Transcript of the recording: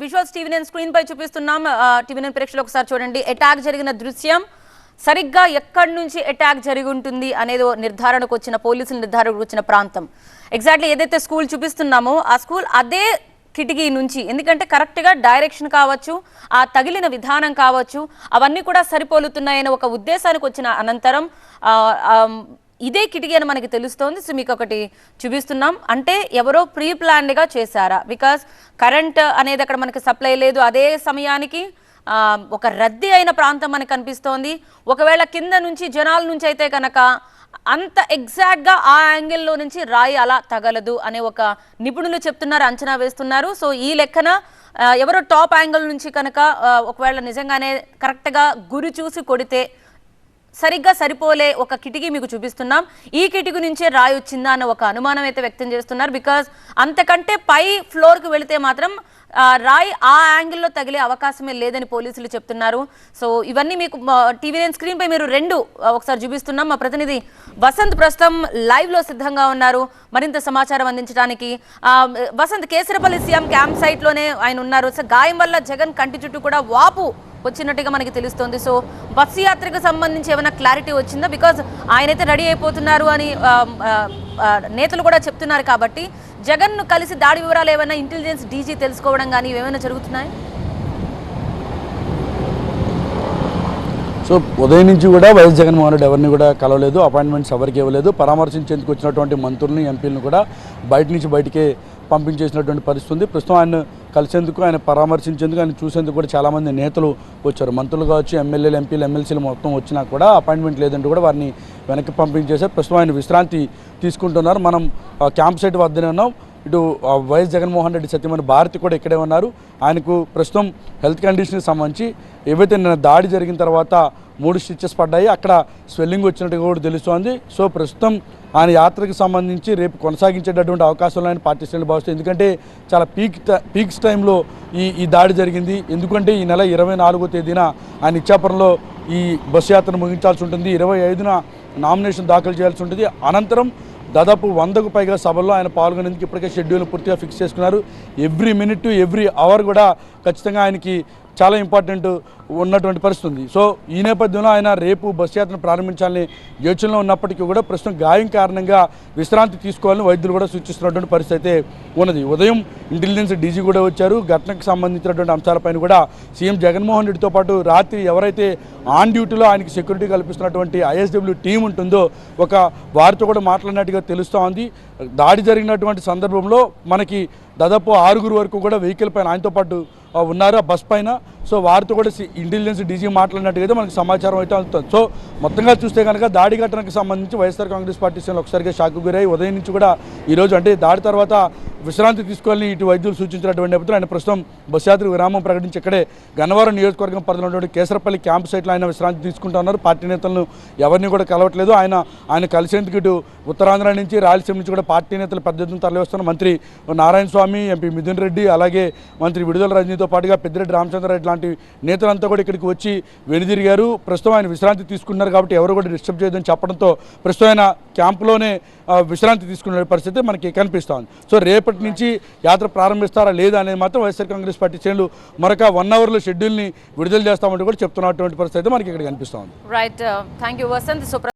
Visuals TV9 screen పై చూపిస్తున్నాం. TV9 ప్రేక్షకులు ఒకసారి చూడండి. అటాక్ జరిగిన దృశ్యం సరిగ్గా ఎక్కడి నుంచి అటాక్ జరిగి ఉంటుంది అనేది నిర్ధారణకు వచ్చిన పోలీసుల నిర్ధారణకు వచ్చిన ప్రాంతం. ఎగ్జాక్ట్లీ ఏదైతే స్కూల్ చూపిస్తున్నామో ఆ స్కూల్ అదే కిటికీ నుంచి, ఎందుకంటే కరెక్ట్గా డైరెక్షన్ కావచ్చు, ఆ తగిలిన విధానం కావచ్చు, అవన్నీ కూడా సరిపోలుతున్నాయని ఒక ఉద్దేశానికి వచ్చిన అనంతరం ఇదే కిటికీ అని మనకి తెలుస్తోంది. సో మీకు ఒకటి చూపిస్తున్నాం. అంటే ఎవరో ప్రీ ప్లాన్డ్గా చేశారా? బికాస్ కరెంట్ అనేది అక్కడ మనకి సప్లై లేదు. అదే సమయానికి ఒక రద్దీ అయిన ప్రాంతం మనకు కనిపిస్తోంది. ఒకవేళ కింద నుంచి జనాల నుంచి అయితే కనుక అంత ఎగ్జాక్ట్గా ఆ యాంగిల్లో నుంచి రాయి అలా తగలదు అనే ఒక నిపుణులు చెప్తున్నారు, అంచనా వేస్తున్నారు. సో ఈ లెక్కన ఎవరో టాప్ యాంగిల్ నుంచి కనుక ఒకవేళ నిజంగానే కరెక్ట్గా గురి చూసి కొడితే సరిగ్గా సరిపోలే ఒక కిటికీ మీకు చూపిస్తున్నాం. ఈ కిటికీ నుంచే రాయి వచ్చిందా అన్న ఒక అనుమానం అయితే వ్యక్తం చేస్తున్నారు. బికాజ్ అంతకంటే పై ఫ్లోర్కి వెళితే మాత్రం రాయి ఆ యాంగిల్లో తగిలే అవకాశమే లేదని పోలీసులు చెప్తున్నారు. సో ఇవన్నీ మీకు టీవీ9 స్క్రీన్ పై మీరు రెండు ఒకసారి చూపిస్తున్నాం. మా ప్రతినిధి వసంత్ ప్రస్తుతం లైవ్లో సిద్ధంగా ఉన్నారు మరింత సమాచారం అందించడానికి. వసంత్, కేసరపల్లి సీఎం క్యాంప్ సైట్లోనే ఆయన ఉన్నారు. సో గాయం వల్ల జగన్ కంటి చుట్టూ కూడా వాపు వచ్చినట్టుగా మనకి తెలుస్తుంది. సో బస్సు యాత్రకు సంబంధించి ఏమైనా క్లారిటీ వచ్చిందా? బికాజ్ ఆయనైతే రెడీ అయిపోతున్నారు అని నేతలు కూడా చెప్తున్నారు. కాబట్టి జగన్ను కలిసి దాడి వివరాలు ఏమైనా ఇంటెలిజెన్స్ డీజీ తెలుసుకోవడం కానీ ఏమైనా జరుగుతున్నాయి? సో ఉదయం నుంచి కూడా వైఎస్ జగన్మోహన్ రెడ్డి ఎవరిని కూడా కలవలేదు, అపాయింట్మెంట్స్ ఎవరికి ఇవ్వలేదు. పరామర్శించేందుకు వచ్చినటువంటి మంత్రులను, ఎంపీలను కూడా బయటికే పంపించేసినటువంటి పరిస్థితి ఉంది. ప్రస్తుతం ఆయన కలిసేందుకు, ఆయన పరామర్శించేందుకు, ఆయన చూసేందుకు కూడా చాలామంది నేతలు వచ్చారు. మంత్రులు కావచ్చు, ఎమ్మెల్యేలు, ఎంపీలు, ఎమ్మెల్సీలు మొత్తం వచ్చినా కూడా అపాయింట్మెంట్ లేదంటూ కూడా వారిని వెనక్కి పంపించేశారు. ప్రస్తుతం ఆయన విశ్రాంతి తీసుకుంటున్నారు. మనం క్యాంప్ సైట్ వద్దనే ఉన్నాం. ఇటు వైఎస్ జగన్మోహన్ రెడ్డి సత్యమైన భారతి కూడా ఇక్కడే ఉన్నారు. ఆయనకు ప్రస్తుతం హెల్త్ కండిషన్కి సంబంధించి ఏవైతే నిన్న దాడి జరిగిన తర్వాత 3 స్టిచెస్ పడ్డాయి, అక్కడ స్వెల్లింగ్ వచ్చినట్టుగా కూడా తెలుస్తోంది. సో ప్రస్తుతం ఆయన యాత్రకు సంబంధించి రేపు కొనసాగించేటటువంటి అవకాశాలు ఆయన పార్టీ శ్రేణులు భావిస్తుంది. ఎందుకంటే చాలా పీక్స్ టైంలో ఈ దాడి జరిగింది. ఎందుకంటే ఈ నెల 24వ తేదీన ఆయన ఇచ్చాపురంలో ఈ బస్సు యాత్రను ముగించాల్సి ఉంటుంది. 25న నామినేషన్ దాఖలు చేయాల్సి ఉంటుంది. అనంతరం దాదాపు 100కు పైగా సభల్లో ఆయన పాల్గొనేందుకు ఇప్పటికే షెడ్యూల్ పూర్తిగా ఫిక్స్ చేసుకున్నారు. ఎవ్రీ మినిట్, ఎవ్రీ అవర్ కూడా ఖచ్చితంగా ఆయనకి చాలా ఇంపార్టెంట్ ఉన్నటువంటి పరిస్థితి ఉంది. సో ఈ నేపథ్యంలో ఆయన రేపు బస్సు యాత్రను ప్రారంభించాలని యోచనలో ఉన్నప్పటికీ కూడా ప్రస్తుతం గాయం కారణంగా విశ్రాంతి తీసుకోవాలని వైద్యులు కూడా సూచిస్తున్నటువంటి పరిస్థితి అయితే ఉన్నది. ఉదయం ఇంటెలిజెన్స్ డీజీ కూడా వచ్చారు. ఘటనకు సంబంధించినటువంటి అంశాలపైన కూడా సీఎం జగన్మోహన్ రెడ్డితో పాటు రాత్రి ఎవరైతే ఆన్ డ్యూటీలో ఆయనకి సెక్యూరిటీ కల్పిస్తున్నటువంటి ఐఎస్డబ్ల్యూ టీం ఉంటుందో వారితో కూడా మాట్లాడినట్టుగా తెలుస్తూ ఉంది. దాడి జరిగినటువంటి సందర్భంలో మనకి దాదాపు 6 వరకు కూడా వెహికల్ పైన ఆయనతో పాటు ఉన్నారు, ఆ బస్ పైన. సో వారితో కూడా ఇంటెలిజెన్స్ డీజీ మాట్లాడినట్టుగా మనకు సమాచారం అయితే అందుతుంది. సో మొత్తంగా చూస్తే కనుక దాడి ఘటనకు సంబంధించి వైఎస్ఆర్ కాంగ్రెస్ పార్టీ శ్రేణులు ఒకసారిగా షాక్ గురై ఉదయం నుంచి కూడా ఈరోజు అంటే దాడి తర్వాత విశ్రాంతి తీసుకోవాలని ఇటు వైద్యులు సూచించినటువంటి నేపథ్యంలో ఆయన ప్రస్తుతం బస్ యాత్రకు విరామం ప్రకటించి ఇక్కడే గన్నవరం నియోజకవర్గం పరిధిలో ఉన్నటువంటి కేసరపల్లి క్యాంప్ సైట్లో ఆయన విశ్రాంతి తీసుకుంటూ ఉన్నారు. పార్టీ నేతలను ఎవరిని కూడా కలవట్లేదు. ఆయన కలిసేందుకు ఇటు ఉత్తరాంధ్ర నుంచి, రాయలసీమ నుంచి కూడా పార్టీ నేతలు పెద్ద ఎత్తున తరలివస్తున్న మంత్రి నారాయణ స్వామి, ఎంపీ మిథున్ రెడ్డి, అలాగే మంత్రి విడుదల రజనీతో పాటుగా పెద్దిరెడ్డి రామచంద్రారెడ్డి లాంటి నేతలంతా కూడా ఇక్కడికి వచ్చి వెనుదిరిగారు. ప్రస్తుతం ఆయన విశ్రాంతి తీసుకున్నారు కాబట్టి ఎవరు కూడా డిస్టర్బ్ చేయదని చెప్పడంతో ప్రస్తుతం ఆయన క్యాంపులోనే విశ్రాంతి తీసుకునే పరిస్థితి మనకి కనిపిస్తోంది. సో రేపటి నుంచి యాత్ర ప్రారంభిస్తారా లేదా అనేది మాత్రం వైఎస్ఆర్ కాంగ్రెస్ పార్టీ శ్రేణులు మరొక 1 అవర్లో షెడ్యూల్ని విడుదల చేస్తామంటూ కూడా చెప్తున్నటువంటి పరిస్థితి మనకి ఇక్కడ కనిపిస్తోంది. Right, thank you Vasant.